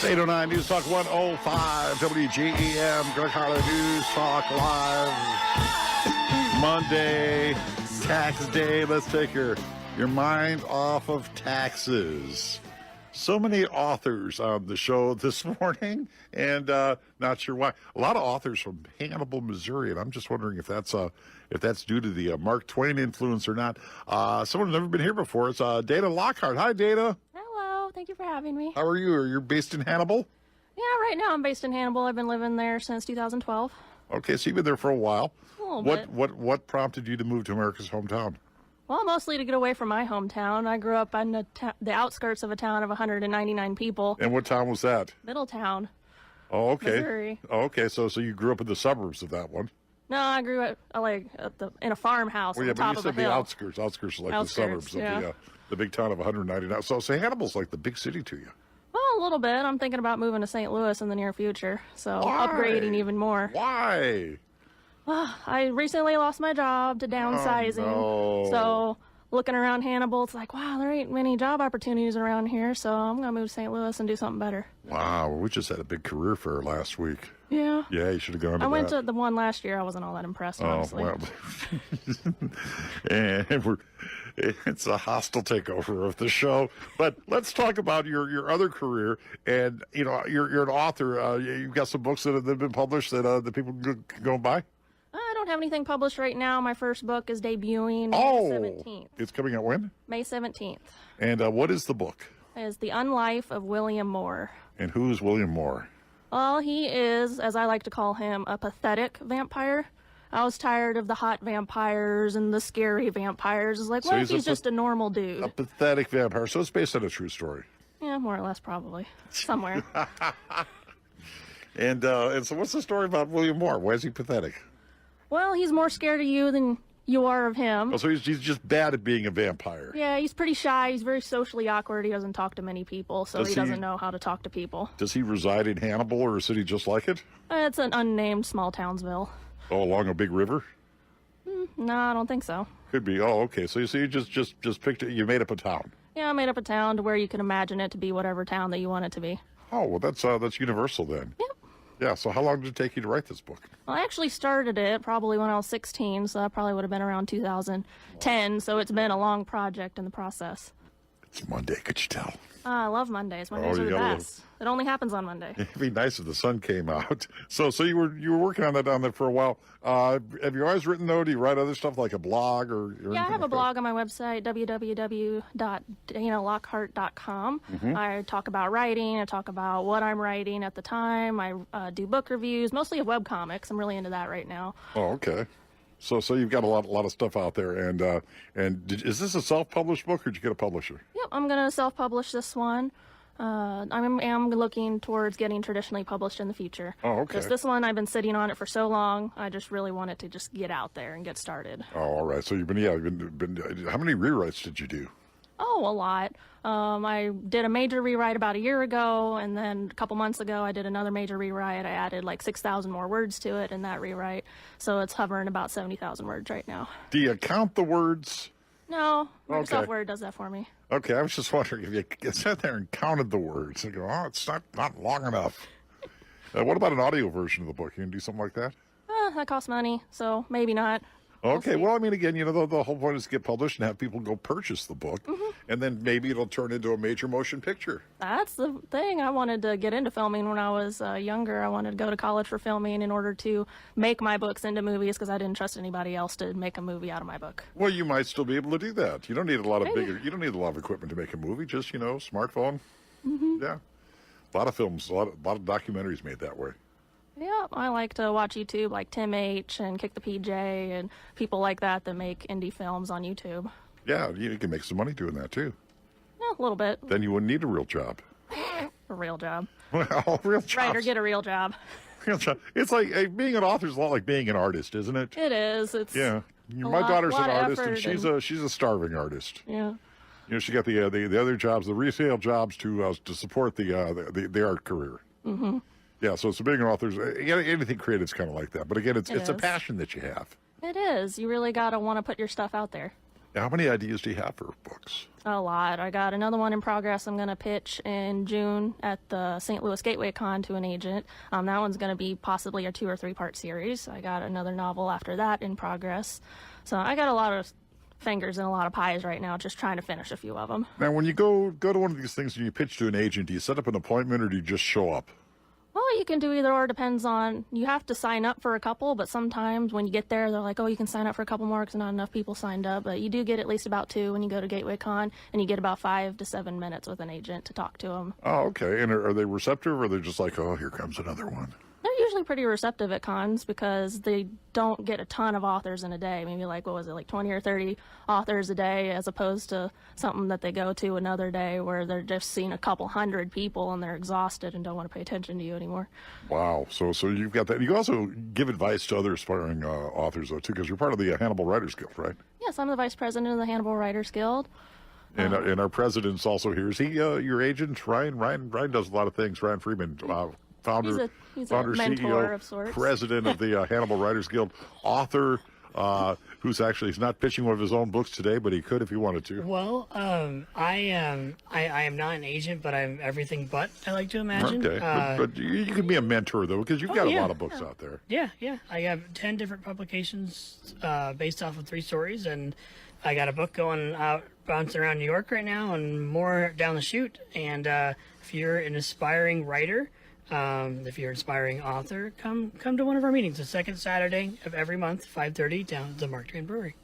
809 News Talk 105 WGEM, Greg Harlow News Talk Live. Monday, tax day. Let's take your mind off of taxes. So many authors on the show this morning, and not sure why. A lot of authors from Hannibal, Missouri, and I'm just wondering if that's due to the Mark Twain influence or not. Someone who's never been here before. It's Dana Lockhart. Hi, Dana. Hello. Thank you for having me. How are you? Are you based in Hannibal? Yeah, right now I'm based in Hannibal. I've been living there since 2012. Okay, so you've been there for a while. A little bit. What prompted you to move to America's hometown? Well, mostly to get away from my hometown. I grew up on the outskirts of a town of 199 people. And what town was that? Middletown. Oh, okay. Missouri. Oh, okay. So you grew up in the suburbs of that one. No, I grew up in a farmhouse on the top of a hill. Well, yeah, but you said the outskirts. Outskirts are like the suburbs of the big town of 199. So Hannibal's like the big city to you. Well, a little bit. I'm thinking about moving to St. Louis in the near future, so Why? upgrading even more. Why? I recently lost my job to downsizing, Oh, no. so looking around Hannibal, it's like, wow, there ain't many job opportunities around here, so I'm going to move to St. Louis and do something better. Wow, we just had a big career fair last week. Yeah. Yeah, you should have gone to that. I went to the one last year. I wasn't all that impressed, honestly. Oh, well. And it's a hostile takeover of the show. But let's talk about your other career. And, you know, you're an author. You've got some books that have been published that people can go and buy? I don't have anything published right now. My first book is debuting May 17th. It's coming out when? May 17th. And what is the book? It is The Unlife of William Moore. And who's William Moore? Well, he is, as I like to call him, a pathetic vampire. I was tired of the hot vampires and the scary vampires. It's like, what if he's just a normal dude? A pathetic vampire. So it's based on a true story. Yeah, more or less, probably. Somewhere. And so what's the story about William Moore? Why is he pathetic? Well, he's more scared of you than you are of him. Oh, so he's just bad at being a vampire. Yeah, he's pretty shy. He's very socially awkward. He doesn't talk to many people, so he doesn't know how to talk to people. Does he reside in Hannibal or a city just like it? It's an unnamed small townsville. Oh, along a big river? No, I don't think so. Could be. Oh, okay. So you just picked it. You made up a town. Yeah, I made up a town to where you can imagine it to be whatever town that you want it to be. Oh, well, that's universal then. Yep. Yeah. So how long did it take you to write this book? Well, I actually started it probably when I was 16, so that probably would have been around 2010. So it's been a long project in the process. It's Monday. Could you tell? I love Mondays. Mondays are the best. It only happens on Monday. It'd be nice if the sun came out. So you were working on that for a while. Have you always written though? Do you write other stuff like a blog or? Yeah, I have a blog on my website, www.danalockhart.com. I talk about writing. I talk about what I'm writing at the time. I do book reviews, mostly of webcomics. I'm really into that right now. Oh, okay. So you've got a lot of stuff out there, and is this a self-published book, or did you get a publisher? Yep, I'm going to self-publish this one. I am looking towards getting traditionally published in the future. Oh, okay. Because this one, I've been sitting on it for so long, I just really want it to just get out there and get started. Oh, all right. So you've been how many rewrites did you do? Oh, a lot. I did a major rewrite about a year ago, and then a couple months ago I did another major rewrite. I added like 6,000 more words to it in that rewrite, so it's hovering about 70,000 words right now. Do you count the words? No, Microsoft Okay. Word does that for me. Okay, I was just wondering if you sat there and counted the words and go, oh, it's not long enough. What about an audio version of the book? You can do something like that? That costs money, so maybe not. Okay, see. well, I mean, again, the whole point is to get published and have people go purchase the book, and then maybe it'll turn into a major motion picture. That's the thing. I wanted to get into filming when I was younger. I wanted to go to college for filming in order to make my books into movies because I didn't trust anybody else to make a movie out of my book. Well, you might still be able to do that. You don't need a lot of you don't need a lot of equipment to make a movie. Just smartphone. Yeah, a lot of films, a lot of documentaries made that way. Yeah, I like to watch YouTube, like Tim H. and Kick the PJ and people like that make indie films on YouTube. Yeah, you can make some money doing that too. Yeah, a little bit. Then you wouldn't need a real job. A real job. Well, real job. Right, or get a real job. Real job. It's like being an author is a lot like being an artist, isn't it? It is. It's My daughter's an artist, and effort she's a starving artist. Yeah. She got the other jobs, the resale jobs to support the art career. Mm-hmm. Yeah, so being an author, anything creative is kind of like that. But again, it's a passion that you have. It is. You really got to want to put your stuff out there. How many ideas do you have for books? A lot. I got another one in progress. I'm going to pitch in June at the St. Louis Gateway Con to an agent. That one's going to be possibly a 2 or 3 part series. I got another novel after that in progress. So I got a lot of fingers in a lot of pies right now, just trying to finish a few of them. Now, when you go to one of these things and you pitch to an agent, do you set up an appointment or do you just show up? Well, you can do either or. Depends on, you have to sign up for a couple, but sometimes when you get there, they're like, oh, you can sign up for a couple more because not enough people signed up. But you do get at least about 2 when you go to Gateway Con, and you get about 5 to 7 minutes with an agent to talk to them. Oh, okay. And are they receptive or are they just like, oh, here comes another one? They're usually pretty receptive at cons because they don't get a ton of authors in a day. Maybe like, what was it, like 20 or 30 authors a day, as opposed to something that they go to another day where they're just seeing a couple hundred people and they're exhausted and don't want to pay attention to you anymore. Wow. So you've got that. You also give advice to other aspiring authors, though, too, because you're part of the Hannibal Writers Guild, right? Yes, I'm the vice president of the Hannibal Writers Guild. And our president's also here. Is he your agent, Ryan? Ryan does a lot of things. Ryan Freeman, founder, he's a mentor CEO, of sorts. president of the Hannibal Writers Guild, author, who's actually, he's not pitching one of his own books today, but he could if he wanted to. Well, I am not an agent, but I'm everything but, I like to imagine. Okay, but you can be a mentor, though, because you've got a yeah, lot of books out there. Yeah. I have 10 different publications based off of 3 stories, and I got a book going out, bouncing around New York right now, and more down the chute. And if you're an aspiring writer, if you're an aspiring author, come to one of our meetings, the second Saturday of every month, 5:30, down at the Mark Twain Brewery.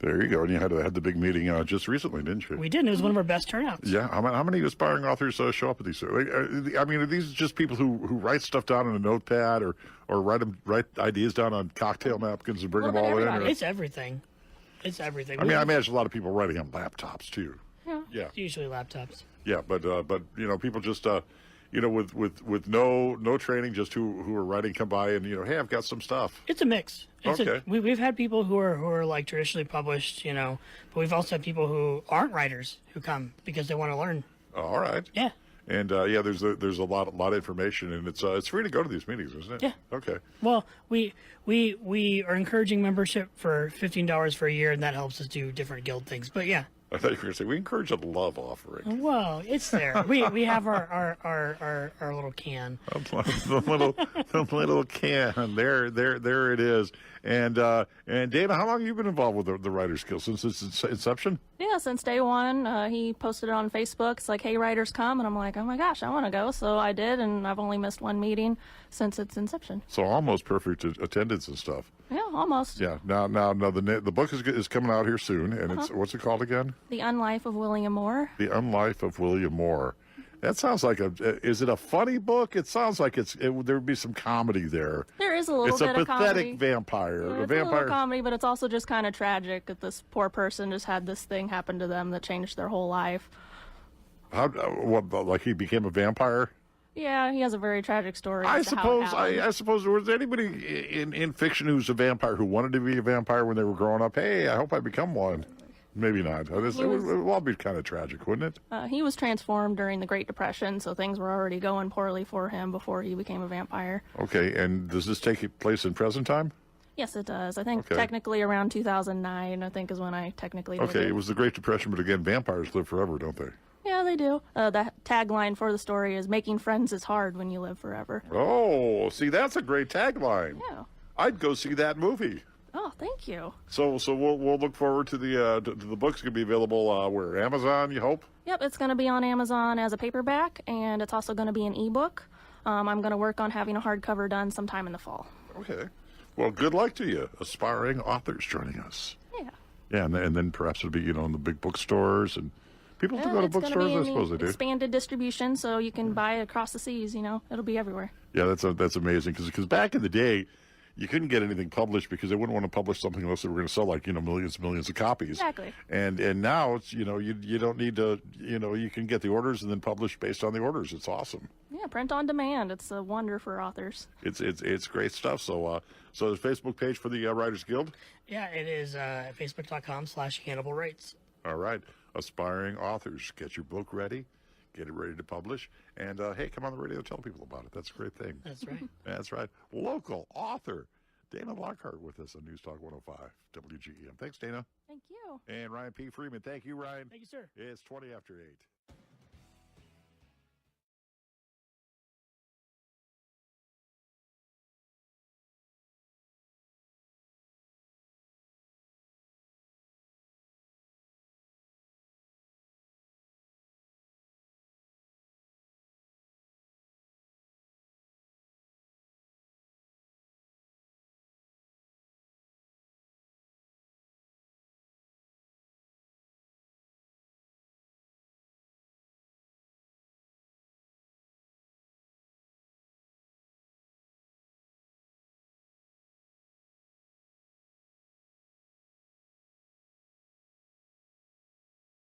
There you go. And you had the big meeting just recently, didn't you? We did, and it was one of our best turnouts. Yeah. How many aspiring authors show up at these? I mean, are these just people who write stuff down on a notepad or write ideas down on cocktail napkins and bring them all in? Or? It's everything. It's everything. I mean, I imagine a lot of people writing on laptops too. Yeah. Usually laptops. Yeah, but people just with no training, just who are writing, come by and hey, I've got some stuff. It's a mix. Okay. We've had people who are like traditionally published, but we've also had people who aren't writers who come because they want to learn. All right. Yeah. And there's a lot of information, and it's free to go to these meetings, isn't it? Yeah. Okay. Well, we are encouraging membership for $15 for a year, and that helps us do different guild things. But yeah. I thought you were going to say we encourage a love offering. Well, it's there. We have our little can. the little can. There it is. And Dana, how long have you been involved with the Writers Guild since its inception? Yeah, since day one. He posted it on Facebook. It's like, hey, writers, come. And I'm like, oh my gosh, I want to go. So I did, and I've only missed 1 meeting since its inception. So almost perfect attendance and stuff. Yeah, almost. Yeah. Now the book is coming out here soon, and it's what's it called again? The Unlife of William Moore. The Unlife of William Moore. That sounds like is it a funny book? It sounds like there would be some comedy there. There is a little bit of comedy. It's a pathetic vampire. Yeah, it's a little comedy, but it's also just kind of tragic that this poor person just had this thing happen to them that changed their whole life. Like he became a vampire? Yeah, he has a very tragic story. I suppose was anybody in fiction who's a vampire who wanted to be a vampire when they were growing up? Hey, I hope I become one. Maybe not. It would all be kind of tragic, wouldn't it? He was transformed during the Great Depression, so things were already going poorly for him before he became a vampire. Okay, and does this take place in present time? Yes, it does. I think technically around 2009, I think, is when I technically did it was the Great Depression, but again, vampires live forever, don't they? Yeah, they do. The tagline for the story is "Making friends is hard when you live forever." Oh, see, that's a great tagline. Yeah. I'd go see that movie. Oh, thank you. So we'll look forward to the book's going to be available where? Amazon, you hope? Yep, it's going to be on Amazon as a paperback, and it's also going to be an ebook. I'm going to work on having a hardcover done sometime in the fall. Okay. Well, good luck to you, aspiring authors joining us. Yeah. Yeah, and then perhaps it'll be in the big bookstores and people do go to bookstores. I suppose they do. Expanded distribution, so you can buy across the seas. It'll be everywhere. Yeah, that's amazing because back in the day, you couldn't get anything published because they wouldn't want to publish something unless they were going to sell millions and millions of copies. Exactly. And now it's you don't need to you can get the orders and then publish based on the orders. It's awesome. Yeah, print on demand. It's a wonder for authors. It's great stuff. So there's a Facebook page for the Writers Guild. Yeah, it is facebook.com/Hannibal Writes. All right, aspiring authors, get your book ready. Get it ready to publish. And, hey, come on the radio and tell people about it. That's a great thing. That's right. That's right. Local author, Dana Lockhart with us on News Talk 105 WGEM. Thanks, Dana. Thank you. And Ryan P. Freeman. Thank you, Ryan. Thank you, sir. It's 20 after 8.